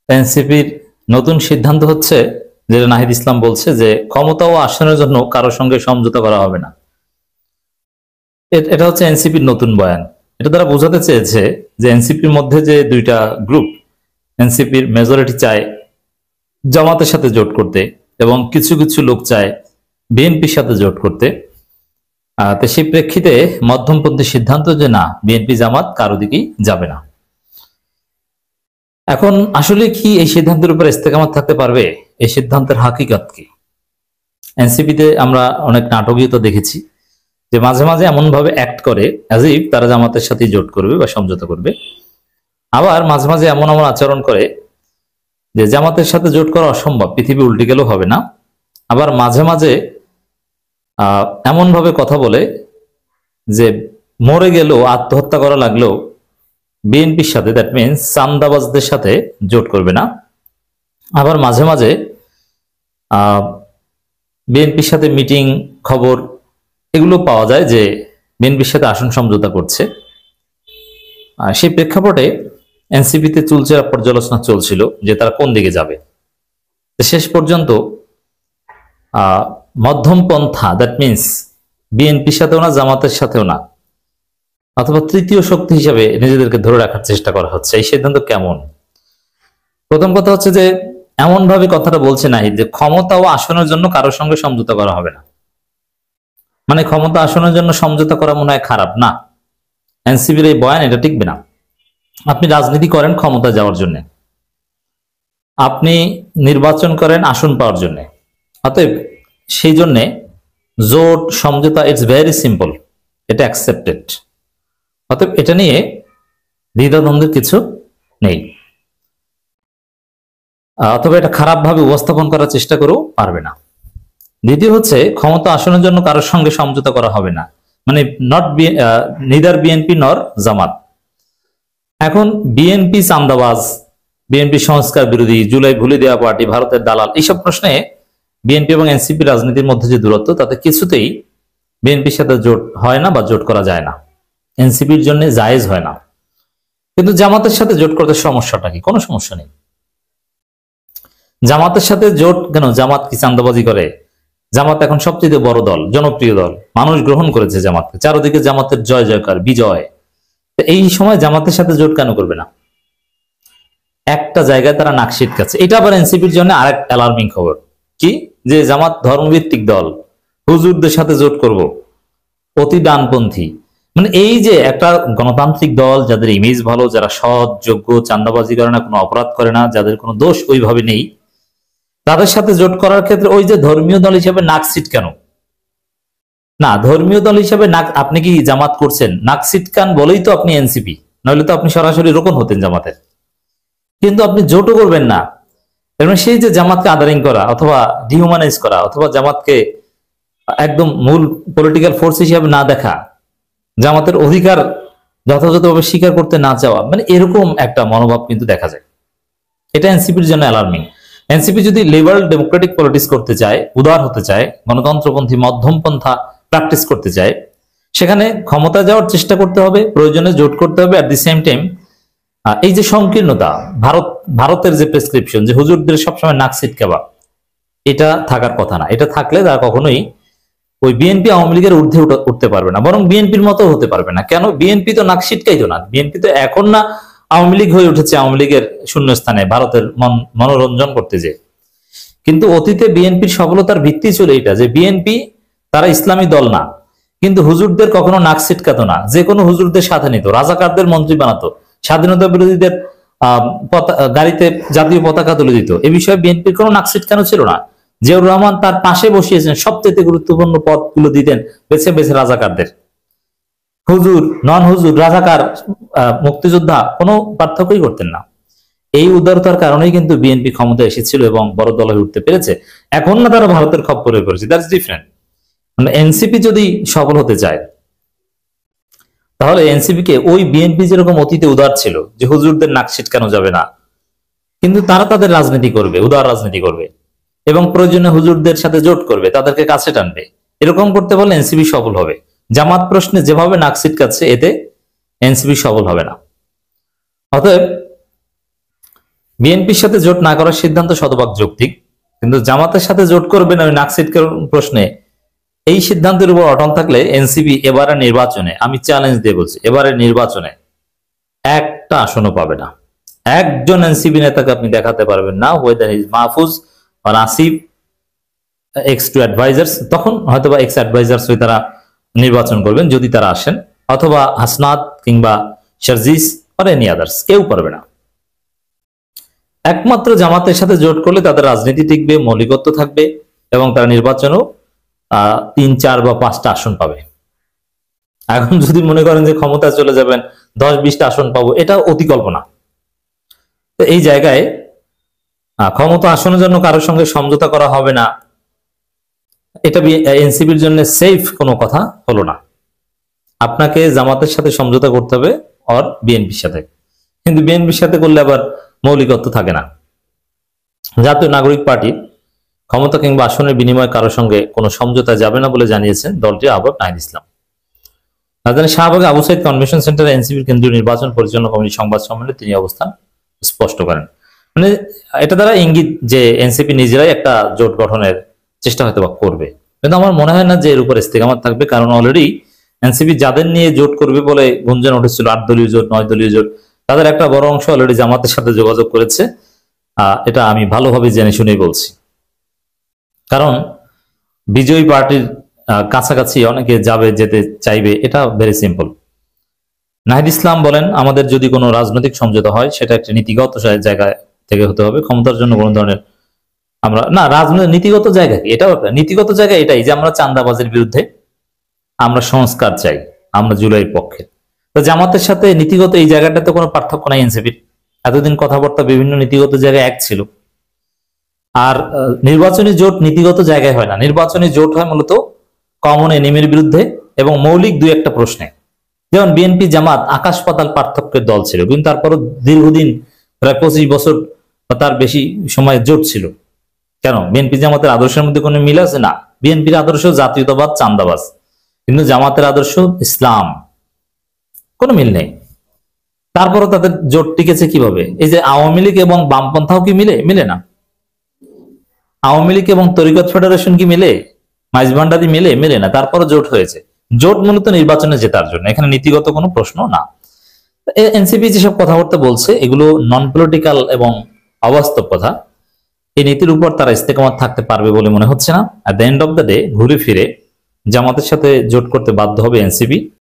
এনসিপির নতুন সিদ্ধান্ত হচ্ছে, যেটা নাহিদ ইসলাম বলছে, যে ক্ষমতা ও আসনের জন্য কারোর সঙ্গে সমঝোতা করা হবে না। এটা হচ্ছে এনসিপির নতুন বয়ান। এটা তারা বোঝাতে চেয়েছে যে এনসিপির মধ্যে যে দুইটা গ্রুপ, এনসিপির মেজরিটি চায় জামাতের সাথে জোট করতে এবং কিছু কিছু লোক চায় বিএনপির সাথে জোট করতে। তো সেই প্রেক্ষিতে মধ্যমপন্থী সিদ্ধান্ত যে না, বিএনপি জামাত কারো দিকেই যাবে না। এখন আসলে কি এই সিদ্ধান্তের উপর ইস্তেকামত থাকতে পারবে? এই সিদ্ধান্তের হাকিকত কি? এনসিপিতে আমরা অনেক নাটকীয়তা দেখেছি যে মাঝে মাঝে এমন ভাবে অ্যাক্ট করে অ্যাজ ইফ তারা জামাতের সাথে জোট করবে বা সমঝোতা করবে, আবার মাঝে মাঝে এমন এমন আচরণ করে যে জামাতের সাথে জোট করা অসম্ভব, পৃথিবী উল্টে গেলেও হবে না। আবার মাঝে মাঝে এমন ভাবে কথা বলে যে মরে গেলেও, আত্মহত্যা করা লাগলেও বিএনপির সাথে, দ্যাট মিনস চান্দাবাজদের সাথে জোট করবে না। আবার মাঝে মাঝে বিএনপির সাথে মিটিং, খবর এগুলো পাওয়া যায় যে বিএনপির সাথে আসন সমঝোতা করছে। সেই প্রেক্ষাপটে এনসিপিতে চুলচেরা পর্যালোচনা চলছিল যে তারা কোন দিকে যাবে। শেষ পর্যন্ত মধ্যম পন্থা, দ্যাট মিনস বিএনপির সাথেও না, জামাতের সাথেও না, অথবা তৃতীয় শক্তি হিসাবে নিজেদেরকে ধরে রাখার চেষ্টা করা হচ্ছে। এই সিদ্ধান্ত কেমন? প্রথম কথা হচ্ছে যে এমন ভাবে কথাটা বলছে নাহিদ যে ক্ষমতা ও আসনের জন্য কারোর সঙ্গে সমঝোতা করা হবে না, মানে ক্ষমতা আসনের জন্য সমঝোতা করা মনে হয় খারাপ না। এনসিপির এই বয়ান, এটা টিকবে না। আপনি রাজনীতি করেন ক্ষমতা যাওয়ার জন্য, আপনি নির্বাচন করেন আসন পাওয়ার জন্য, অতএব সেই জন্যে জোট সমঝোতা ইটস ভেরি সিম্পল, এটা অ্যাকসেপ্টেড। অতএব এটা নিয়ে দ্বিধাদ্বন্দ্বের কিছু নেই, অথবা এটা খারাপ ভাবে উপস্থাপন করার চেষ্টা করেও পারবে না। দ্বিতীয় হচ্ছে ক্ষমতা আসনের জন্য কারোর সঙ্গে সমঝোতা করা হবে না, মানে নিদার বিএনপি নর জামাত। এখন বিএনপি চান্দাবাজ, বিএনপি সংস্কার বিরোধী, জুলাই ভুলে দেওয়া পার্টি, ভারতের দালাল, এইসব প্রশ্নে বিএনপি এবং এনসিপি রাজনীতির মধ্যে যে দূরত্ব, তাতে কিছুতেই বিএনপির সাথে জোট হয় না বা জোট করা যায় না, এনসিপির জন্য জায়েজ হয় না। কিন্তু জামাতের সাথে জোট করতে সমস্যাটা কি? কোনো সমস্যা নেই। জামাতের সাথে জোট কেন? জামাত কি চান্দাবাজি করে? জামাত এখন সবচেয়ে বড় দল, জনপ্রিয় দল, মানুষ গ্রহণ করেছে জামাতকে, চারদিকে জামাতের জয় জয়কার, বিজয়। এই সময় জামাতের সাথে জোট কেন করবে না? একটা জায়গায় তারা নাক সিটকাচ্ছে। এটা আবার এনসিপির জন্য আরেক অ্যালার্মিং খবর। কি? যে জামাত ধর্মভিত্তিক দল, হুজুরদের সাথে জোট করব, অতি ডানপন্থী। মানে এই যে একটা গণতান্ত্রিক দল, যাদের ইমেজ ভালো, যারা সৎ, যোগ্য, চান্দাবাজি করে না, কোনো অপরাধ করে না, যাদের কোনো দোষ ওইভাবে নেই, তাদের সাথে জোট করার ক্ষেত্রে ওই যে ধর্মীয় দল হিসেবে নাক সিট কেন? না, ধর্মীয় দল হিসেবে নাক, আপনি কি জামাত করছেন, নাক সিটকান বলেই তো আপনি এনসিপি, নইলে তো আপনি সরাসরি রোকন হতেন জামাতের। কিন্তু আপনি জোটও করবেন না। এর মানে সেই যে জামাতকে আদারিং করা, অথবা ডিহুম্যানাইজ করা, অথবা জামাতকে একদম মূল পলিটিক্যাল ফোর্স হিসেবে না দেখা, জামাতের অধিকার যথাযথভাবে স্বীকার করতে না চাওয়া, মানে এরকম একটা মনোভাব কিন্তু দেখা যায়। এটা এনসিপির জন্য অ্যালার্মিং। এনসিপি যদি লিবারাল ডেমোক্রেটিক পলিটিক্স করতে চায়, উদার হতে চায়, গণতন্ত্রপন্থী মধ্যম পন্থা প্র্যাকটিস করতে চায়, সেখানে ক্ষমতা যাওয়ার চেষ্টা করতে হবে, প্রয়োজনে জোট করতে হবে। অ্যাট দি সেম টাইম এই যে সংকীর্ণতা, ভারতের যে প্রেসক্রিপশন যে হুজুরদের সবসময় নাক সিটকাবা, এটা থাকার কথা না। এটা থাকলে তারা কখনোই ওই বিএনপি আওয়ামী লীগের ঊর্ধ্বে উঠতে পারবে না, বরং বিএনপির মতো হতে পারবে না। কেন? বিএনপি তো নাক সিটকাইতো না। বিএনপি তো এখন না আওয়ামী লীগ হয়ে উঠেছে, আওয়ামী লীগের শূন্যস্থানে ভারতের মনোরঞ্জন করতে যে। কিন্তু অতীতে বিএনপির সফলতার ভিত্তি ছিল এটা, যে বিএনপি তারা ইসলামী দল না, কিন্তু হুজুরদের কখনো নাক সিটকাতো না, যে কোনো হুজুরদের সাথে নিত, রাজাকারদের মন্ত্রী বানাতো, স্বাধীনতা বিরোধীদের গাড়িতে জাতীয় পতাকা তুলে দিত। এ বিষয়ে বিএনপির কোনো নাক সিটকানো ছিল না। জিয়াউর রহমান তার পাশে বসিয়েছেন, সবচেয়ে গুরুত্বপূর্ণ পদগুলো দিতেন বেছে বেছে রাজাকারদের। হুজুর, নন হুজুর, রাজাকার, মুক্তিযোদ্ধা, কোনো পার্থক্যই করতেন না। এই উদারতার কারণেই কিন্তু বিএনপি ক্ষমতায় এসেছিল এবং বড় দল হয়ে উঠতে পেরেছে। এখন না তারা ভারতের খপ্পরে পড়েছে, দ্যাটস ডিফারেন্ট। মানে এনসিপি যদি সফল হতে চায়, তাহলে এনসিপি কে ওই বিএনপি যেরকম অতীতে উদার ছিল, যে হুজুরদের নাক ছিটকানো যাবে না, কিন্তু তারা তাদের রাজনীতি করবে, উদার রাজনীতি করবে, এবং প্রয়োজনে হুজুরদের সাথে জোট করবে, তাদেরকে কাছে টানবে। এরকম করতে পারলে এনসিপি সফল হবে। জামাত প্রশ্নে যেভাবে নাক ছিটকাচ্ছে, এতে এনসিপি সফল হবে না। অতএব বিএনপির সাথে জোট না করার সিদ্ধান্ত শতভাগ যৌক্তিক, কিন্তু জামাতের সাথে জোট করবে না ওই নাকসিটকের প্রশ্নে এই সিদ্ধান্তের উপর অটল থাকলে এনসিপি এবারে নির্বাচনে, আমি চ্যালেঞ্জ দিয়ে বলছি, এবারে নির্বাচনে একটা আসনও পাবে না। একজন এনসিপি নেতাকে আপনি দেখাতে পারবেন না, ওয়েদার ইজ মাহফুজ আর আসিফ এক্স টু অ্যাডভাইজার্স, তখন হয়তো বা এক্স অ্যাডভাইজার্স হয়ে তারা নির্বাচন করবেন যদি তারা আসেন, অথবা হাসনাত কিংবা শারজিস আর এনি আদার্স, কেউ পারবে না। একমাত্র জামাতের সাথে জোট করলে তাদের রাজনীতি টিকবে, মৌলিকত্ব থাকবে এবং তারা নির্বাচনেও 3, 4 বা 5টা আসন পাবে। এখন যদি মনে করেন যে ক্ষমতায় চলে যাবেন 10, 20টা আসন পাবো, এটা অতি কল্পনা। তো এই জায়গায় ক্ষমতা আসনের জন্য কারোর সঙ্গে সমঝোতা করা হবে না, এটা এনসিপির জন্য সেফ কোনো কথা হলো না। আপনাকে জামাতের সাথে সমঝোতা করতে হবে আর বিএনপির সাথে, কিন্তু বিএনপির সাথে করলে আবার মৌলিকত্ব থাকে না। জাতীয় নাগরিক পার্টি ক্ষমতা কিংবা আসনের বিনিময়ে কারোর সঙ্গে কোনো সমঝোতা যাবে না বলে জানিয়েছেন দলটির আহ্বায়ক নাহিদ ইসলাম। রাজধানী শাহবাগে আবু সাইদ কনভেনশন সেন্টারে এনসিপির কেন্দ্রীয় নির্বাচন পরিচালনা কমিটির সংবাদ সম্মেলনে তিনি অবস্থান স্পষ্ট করেন। মানে এটা দ্বারা ইঙ্গিত যে এনসিপি নিজেরাই একটা জোট গঠনের চেষ্টা হয়তো বা করবে, কিন্তু আমার মনে হয় না যে এর উপর ইস্তেকামত থাকবে, কারণ অলরেডি এনসিপি যাদের নিয়ে জোট করবে বলে গুঞ্জন উঠেছিল, 8 দলীয় জোট, 9 দলীয় জোট, তাদের একটা বড় অংশ অলরেডি জামাতের সাথে যোগাযোগ করেছে। এটা আমি ভালোভাবে জেনে শুনেই বলছি, কারণ বিজয়ী পার্টির কাছাকাছি অনেকে যাবে, যেতে চাইবে, এটা ভেরি সিম্পল। নাহিদ ইসলাম বলেন, আমাদের যদি কোনো রাজনৈতিক সমঝোতা হয় সেটা একটা নীতিগত জায়গা থেকে হতে হবে। ক্ষমতার জন্য কোনো ধরনের আমরা না, রাজনৈতিক নীতিগত জায়গা কি, এটাও নীতিগত জায়গা এটাই যে আমরা চাঁদাবাজের বিরুদ্ধে, আমরা সংস্কার চাই, আমরা জুলাইয়ের পক্ষে। তো জামাতের সাথে নীতিগত এই জায়গাটাতে কোনো পার্থক্য নাই এনসিপির। এতদিন কথাবার্তা বিভিন্ন নীতিগত জায়গায় এক ছিল। আর নির্বাচনী জোট নীতিগত জায়গায় হয় না, নির্বাচনী জোট হয় মূলত কমন এনিমির বিরুদ্ধে এবং মৌলিক 2-1টা প্রশ্নে। যেমন বিএনপি জামাত আকাশ পাতাল পার্থক্যের দল ছিল, কিন্তু তারপরও দীর্ঘদিন প্রায় 25 বছর বা তার বেশি সময় জোট ছিল। কেন? বিএনপি জামাতের আদর্শের মধ্যে কোনো মিল আছে? না। বিএনপির আদর্শ জাতীয়তাবাদ, চাঁদাবাজ, কিন্তু জামাতের আদর্শ ইসলাম, কোনো মিল নেই। তারপরও তাদের জোট টিকেছে কিভাবে? এই যে আওয়ামী লীগ এবং বামপন্থাও কি মিলে? মিলে না। আওয়ামী লীগ এবং তরিকত ফেডারেশন কি মিলে? মাইজভান্ডারি মিলে? মিলে না। তারপরও জোট হয়েছে। জোট মূলত নির্বাচনে জেতার জন্য, এখানে নীতিগত কোনো প্রশ্ন না। এনসিপি যেসব কথাবার্তা বলছে এগুলো নন পলিটিক্যাল এবং অবাস্তব কথা। এই নীতির উপর তারা ইস্তেকামত থাকতে পারবে বলে মনে হচ্ছে না। At the end of the day ঘুরে ফিরে জামাতের সাথে জোট করতে বাধ্য হবে এনসিপি।